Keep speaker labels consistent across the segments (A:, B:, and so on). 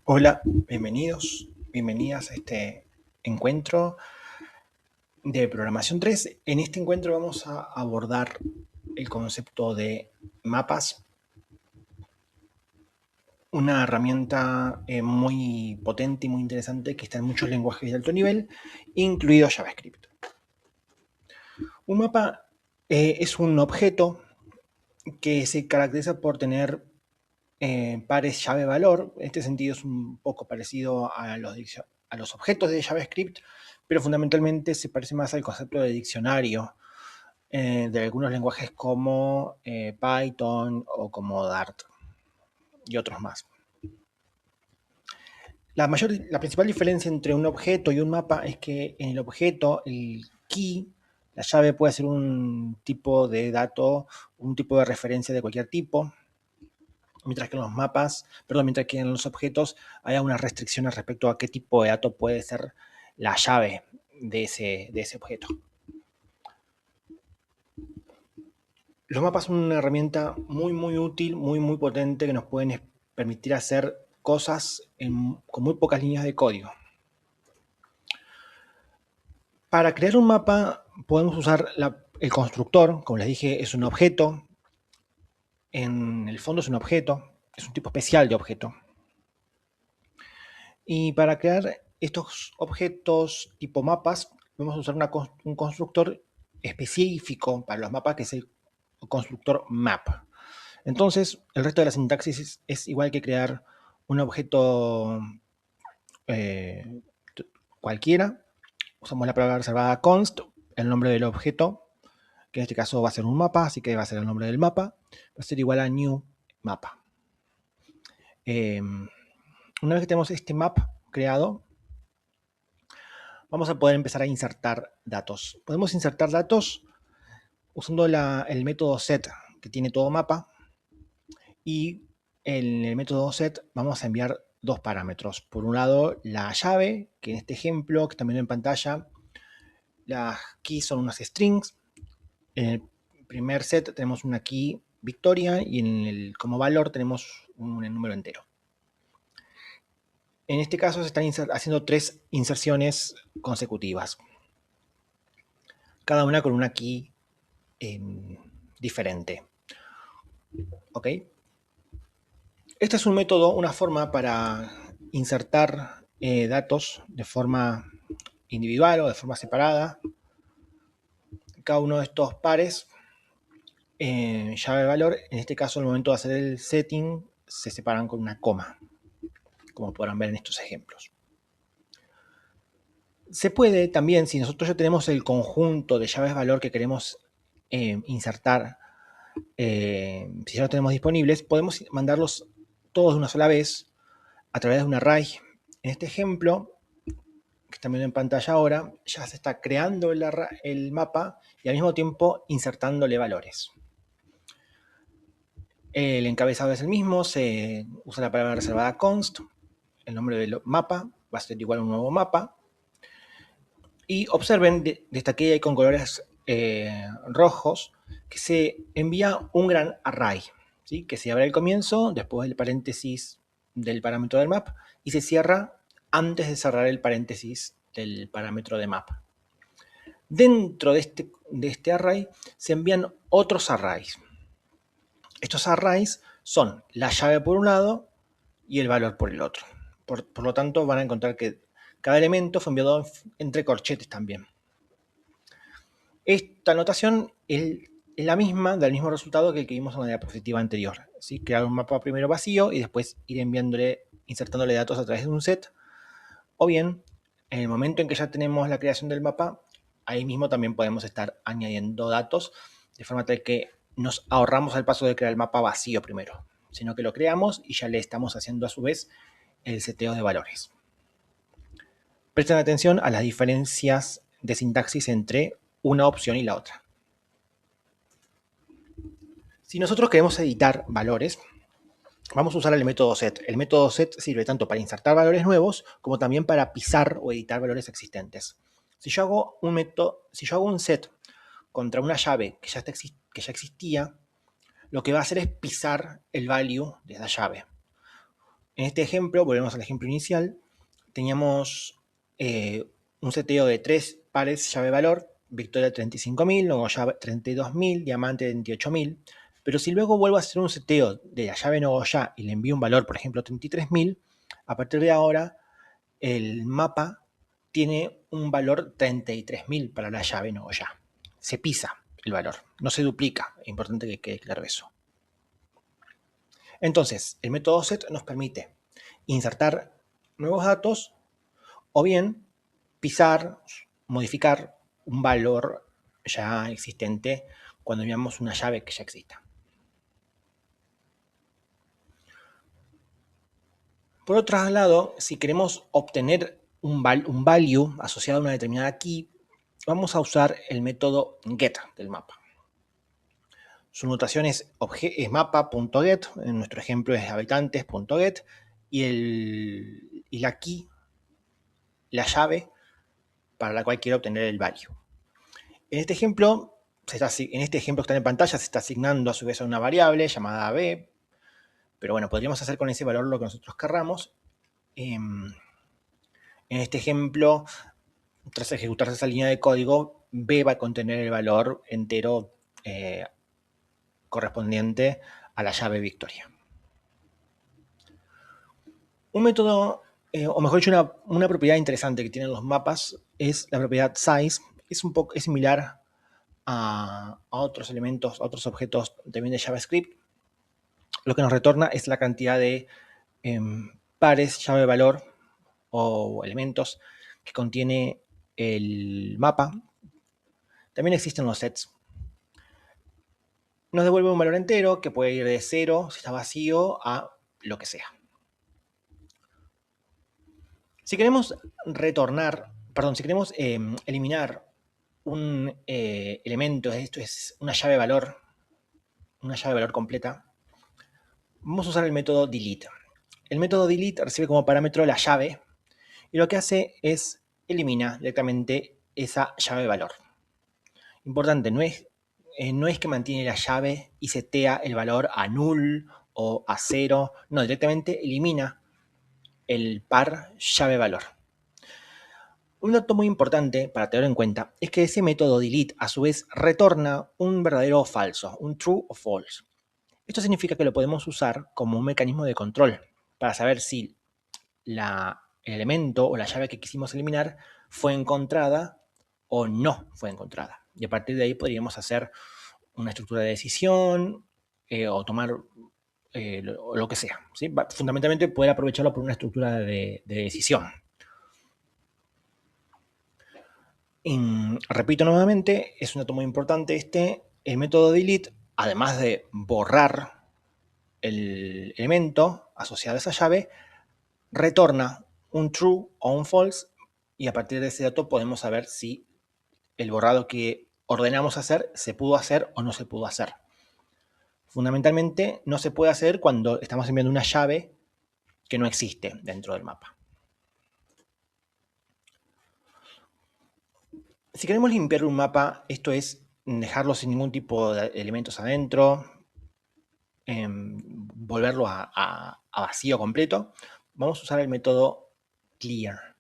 A: Hola, bienvenidos, bienvenidas a este encuentro de Programación 3. En este encuentro vamos a abordar el concepto de mapas, una herramienta muy potente y muy interesante que está en muchos lenguajes de alto nivel, incluido JavaScript. Un mapa es un objeto que se caracteriza por tener pares llave-valor. En este sentido es un poco parecido a los objetos de JavaScript, pero fundamentalmente se parece más al concepto de diccionario de algunos lenguajes como Python o como Dart y otros más. La principal diferencia entre un objeto y un mapa es que en el objeto, el key, la llave puede ser un tipo de dato, un tipo de referencia de cualquier tipo, mientras que mientras que en los objetos hay unas restricciones respecto a qué tipo de dato puede ser la llave de ese objeto. Los mapas son una herramienta muy útil, muy potente que nos pueden permitir hacer cosas con muy pocas líneas de código. Para crear un mapa podemos usar el constructor, como les dije, es un objeto. En el fondo es un objeto, es un tipo especial de objeto. Y para crear estos objetos tipo mapas, vamos a usar un constructor específico para los mapas, que es el constructor map. Entonces, el resto de la sintaxis es igual que crear un objeto eh, cualquiera. Usamos la palabra reservada const, el nombre del objeto, que en este caso va a ser un mapa, así que va a ser el nombre del mapa, va a ser igual a new mapa. Una vez que tenemos este map creado, vamos a poder empezar a insertar datos. Podemos insertar datos usando el método set, que tiene todo mapa, y en el método set vamos a enviar dos parámetros. Por un lado, la llave, que en este ejemplo, que están viendo en pantalla, las keys son unas strings. En el primer set tenemos una key victoria y como valor tenemos un número entero. En este caso se están haciendo 3 inserciones consecutivas, cada una con una key diferente. ¿Ok? Este es un método, una forma para insertar datos de forma individual o de forma separada. Cada uno de estos pares, llave valor, en este caso al momento de hacer el setting, se separan con una coma, como podrán ver en estos ejemplos. Se puede también, si nosotros ya tenemos el conjunto de llaves valor que queremos insertar, si ya lo tenemos disponibles, podemos mandarlos todos de una sola vez a través de un array. En este ejemplo, que están viendo en pantalla ahora, ya se está creando el mapa y al mismo tiempo insertándole valores. El encabezado es el mismo, se usa la palabra reservada const, el nombre del mapa va a ser igual a un nuevo mapa. Y observen, destaqué ahí con colores rojos, que se envía un gran array, ¿sí? Que se abre al comienzo, después del paréntesis del parámetro del map, y se cierra antes de cerrar el paréntesis del parámetro de map. Dentro de este array se envían otros arrays. Estos arrays son la llave por un lado y el valor por el otro. Por lo tanto, van a encontrar que cada elemento fue enviado entre corchetes también. Esta notación es la misma, del mismo resultado que el que vimos en la diapositiva anterior. ¿Sí? Crear un mapa primero vacío y después ir insertándole datos a través de un set. O bien, en el momento en que ya tenemos la creación del mapa, ahí mismo también podemos estar añadiendo datos, de forma tal que nos ahorramos el paso de crear el mapa vacío primero, sino que lo creamos y ya le estamos haciendo a su vez el seteo de valores. Presten atención a las diferencias de sintaxis entre una opción y la otra. Si nosotros queremos editar valores, vamos a usar el método set. El método set sirve tanto para insertar valores nuevos como también para pisar o editar valores existentes. Si yo hago un set contra una llave que ya existía, lo que va a hacer es pisar el value de esa llave. En este ejemplo, volvemos al ejemplo inicial, teníamos un seteo de 3 pares llave-valor, victoria 35.000, luego llave 32.000, diamante 28.000, pero si luego vuelvo a hacer un seteo de la llave no ya y le envío un valor, por ejemplo, 33.000, a partir de ahora el mapa tiene un valor 33.000 para la llave no ya. Se pisa el valor, no se duplica. Es importante que quede claro eso. Entonces, el método set nos permite insertar nuevos datos o bien pisar, modificar un valor ya existente cuando enviamos una llave que ya exista. Por otro lado, si queremos obtener un value asociado a una determinada key, vamos a usar el método get del mapa. Su notación es mapa.get, en nuestro ejemplo es habitantes.get, y la key, la llave para la cual quiero obtener el value. En este ejemplo que está en pantalla, se está asignando a su vez a una variable llamada b, pero bueno, podríamos hacer con ese valor lo que nosotros querramos. En este ejemplo, tras ejecutarse esa línea de código, b va a contener el valor entero correspondiente a la llave victoria. Un método, o mejor dicho, una propiedad interesante que tienen los mapas es la propiedad size. Es similar a otros elementos, a otros objetos también de JavaScript. Lo que nos retorna es la cantidad de pares llave valor o elementos que contiene el mapa. También existen los sets. Nos devuelve un valor entero que puede ir de 0, si está vacío, a lo que sea. Si queremos eliminar un elemento, esto es una llave valor completa, vamos a usar el método delete. El método delete recibe como parámetro la llave y lo que hace es elimina directamente esa llave valor. Importante, no es que mantiene la llave y setea el valor a null o a 0, no, directamente elimina el par llave valor. Un dato muy importante para tener en cuenta es que ese método delete a su vez retorna un verdadero o falso, un true o false. Esto significa que lo podemos usar como un mecanismo de control para saber si el elemento o la llave que quisimos eliminar fue encontrada o no fue encontrada. Y a partir de ahí podríamos hacer una estructura de decisión o tomar lo que sea. ¿Sí? Fundamentalmente poder aprovecharlo por una estructura de decisión. Repito nuevamente, es un dato muy importante el método delete, además de borrar el elemento asociado a esa llave, retorna un true o un false y a partir de ese dato podemos saber si el borrado que ordenamos hacer se pudo hacer o no se pudo hacer. Fundamentalmente no se puede hacer cuando estamos enviando una llave que no existe dentro del mapa. Si queremos limpiar un mapa, esto es dejarlo sin ningún tipo de elementos adentro, volverlo a vacío completo, vamos a usar el método clear.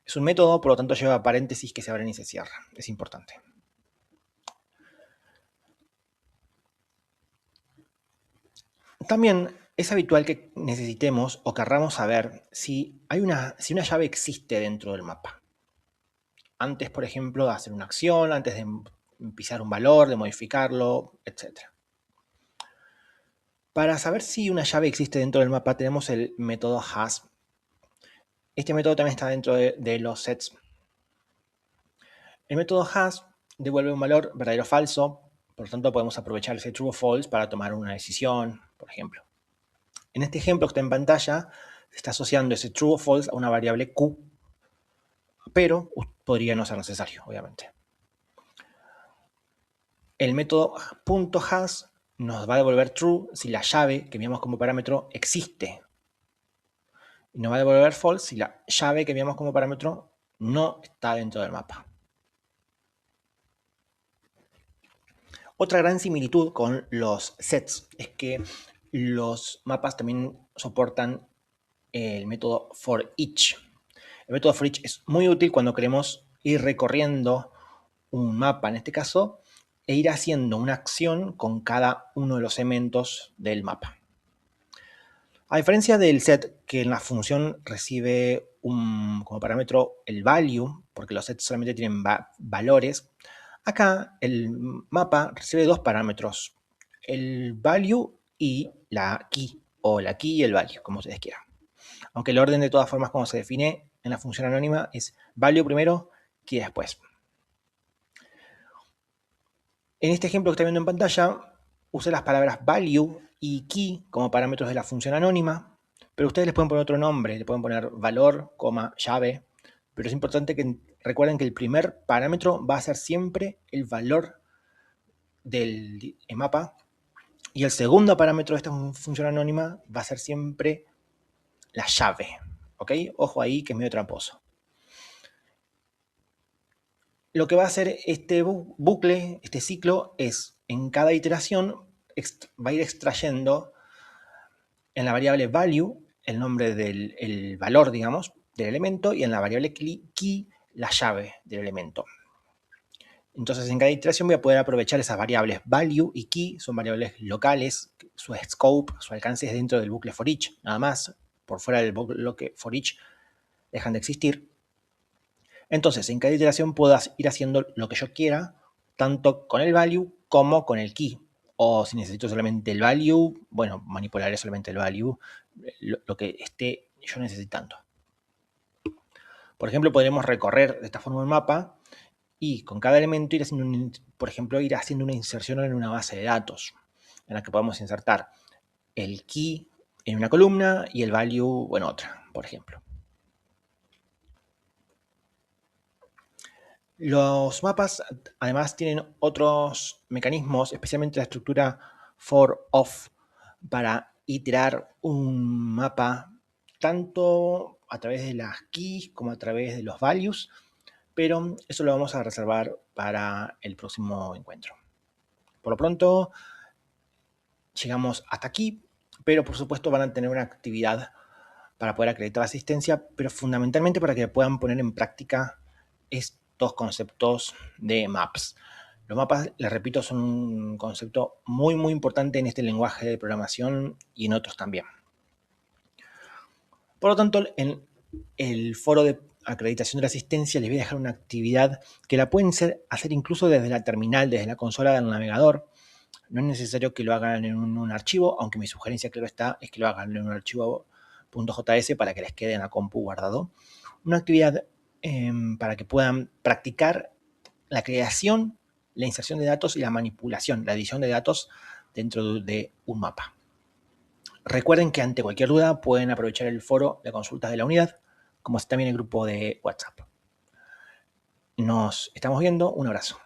A: Es un método, por lo tanto lleva paréntesis que se abren y se cierran. Es importante. También es habitual que necesitemos o querramos saber si una llave existe dentro del mapa. Antes, por ejemplo, de hacer una acción, antes de pisar un valor, de modificarlo, etc. Para saber si una llave existe dentro del mapa tenemos el método has. Este método también está dentro de los sets. El método has devuelve un valor verdadero o falso, por lo tanto podemos aprovechar ese true o false para tomar una decisión, por ejemplo. En este ejemplo que está en pantalla, se está asociando ese true o false a una variable q, pero podría no ser necesario, obviamente. El método .has nos va a devolver true si la llave que enviamos como parámetro existe. Y nos va a devolver false si la llave que enviamos como parámetro no está dentro del mapa. Otra gran similitud con los sets es que los mapas también soportan el método for each. El método for each es muy útil cuando queremos ir recorriendo un mapa, en este caso, e ir haciendo una acción con cada uno de los elementos del mapa. A diferencia del set, que en la función recibe como parámetro el value, porque los sets solamente tienen valores, acá el mapa recibe dos parámetros, el value y la key, o la key y el value, como ustedes quieran. Aunque el orden de todas formas como se define en la función anónima es value primero, key después. En este ejemplo que está viendo en pantalla, usé las palabras value y key como parámetros de la función anónima, pero ustedes les pueden poner otro nombre, le pueden poner valor, llave, pero es importante que recuerden que el primer parámetro va a ser siempre el valor del mapa y el segundo parámetro de esta función anónima va a ser siempre la llave, ¿ok? Ojo ahí que es medio tramposo. Lo que va a hacer este bucle, este ciclo, es en cada iteración va a ir extrayendo en la variable value el nombre del valor, digamos, del elemento y en la variable key la llave del elemento. Entonces en cada iteración voy a poder aprovechar esas variables value y key, son variables locales, su scope, su alcance es dentro del bucle for each, nada más, por fuera del bloque for each dejan de existir. Entonces, en cada iteración puedo ir haciendo lo que yo quiera, tanto con el value como con el key. O si necesito solamente el value, bueno, manipularé solamente el value, lo que esté yo necesitando. Por ejemplo, podremos recorrer de esta forma el mapa y con cada elemento ir haciendo, por ejemplo, ir haciendo una inserción en una base de datos, en la que podemos insertar el key en una columna y el value en otra, por ejemplo. Los mapas además tienen otros mecanismos, especialmente la estructura for of, para iterar un mapa tanto a través de las keys como a través de los values, pero eso lo vamos a reservar para el próximo encuentro. Por lo pronto, llegamos hasta aquí, pero por supuesto van a tener una actividad para poder acreditar la asistencia, pero fundamentalmente para que puedan poner en práctica estos conceptos de maps. Los mapas, les repito, son un concepto muy, muy importante en este lenguaje de programación y en otros también. Por lo tanto, en el foro de acreditación de la asistencia les voy a dejar una actividad que la pueden hacer incluso desde la terminal, desde la consola del navegador. No es necesario que lo hagan en un archivo, aunque mi sugerencia, claro está, es que lo hagan en un archivo .js para que les quede en la compu guardado. Una actividad para que puedan practicar la creación, la inserción de datos y la manipulación, la edición de datos dentro de un mapa. Recuerden que ante cualquier duda pueden aprovechar el foro de consultas de la unidad, como también el grupo de WhatsApp. Nos estamos viendo. Un abrazo.